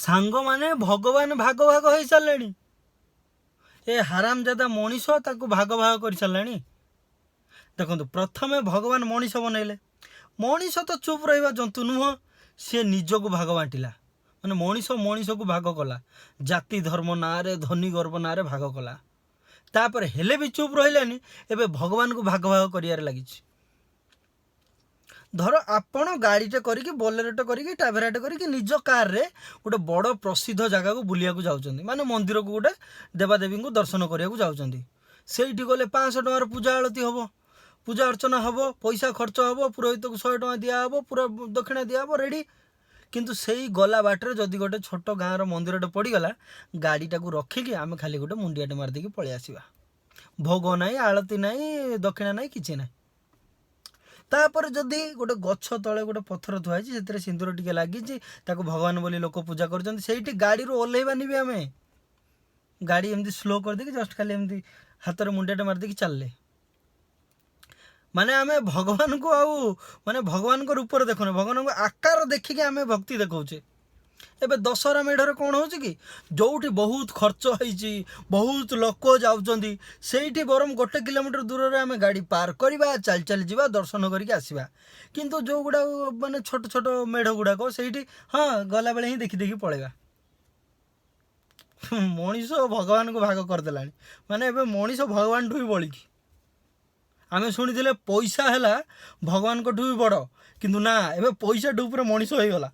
सांग माने भगवान भाग भाग हो सारे ए हरामजादा मनीष ताको भाग भाग कर सारे देखो प्रथमे भगवान मनीष बनइले मनीष तो चुप रहा जंतु नुह सी निजक भाग बांटिला माने मनीष मनीष को भाग कला जाति धर्म ना रे धनी गर्व ना रे भाग कला तापर हेले भी चुप रहिलानी एबे भगवान को भाग भाग करियार लगी धर आपण गाड़ीटे करिकी बोलेरोटे करिकी टाभेराटे करिकी निज कार रे गोटे बड़ प्रसिद्ध जगह को बुलिया को जाउछंदी माने मंदिर को गोटे देवादेवी को दर्शन करिया को जाउछंदी सेठी गले 500 टंकार पूजा आरती हबो पूजा अर्चना हबो पैसा खर्च हबो पुरोहित को 100 टंका दिया हबो पूरा दक्षिणा दिया हबो रेडी किंतु सेई गला बाटरे जदि गोटे छोट गाँव मंदिरटे पड़गला गाड़ीटा को रखिकी आम खाली गोटे मुंडियाटे मारदेकी पलि आसवा भोग नाई आलती नाई दक्षिणा नाई किछि नाई तापर जदि गोटे गछ तले गोटे पत्थर थुआई से सिंदूर टिके लगी भगवान बोली लोक पूजा कर गाड़ी ओह्लैबानी भी आम गाड़ी एमती स्लो कर देकी जस्ट खाली एमती हाथ में मुंडियाटे मारदेकी चलले माने आमे भगवान को आउ माने भगवान को रूप देखने भगवान को आकार देखिकी आमे भक्ति देखौचे एबे दशहरा मेढ़र कौन हो कि जोठी बहुत खर्च होइची बहुत लोक जाउचंदी सेठी बरम 1 किलोमीटर दूर रे आमे गाड़ी पार करवा चल चल जीवा दर्शन करके आसीबा किंतु जो गुडा माने छोट छोट मेढ़ गुडा को सेठी हाँ गला बेले ही देखी देखी पळेबा मनीष भगवान को भाग कर देलानी माने एबे मनीष भगवान ठु भी बळिकी आमे सुनिथिले पैसा हैला भगवान को ठु भी बड़ किंतु ना एबे पैसा ठु पूरा मनीष होई गला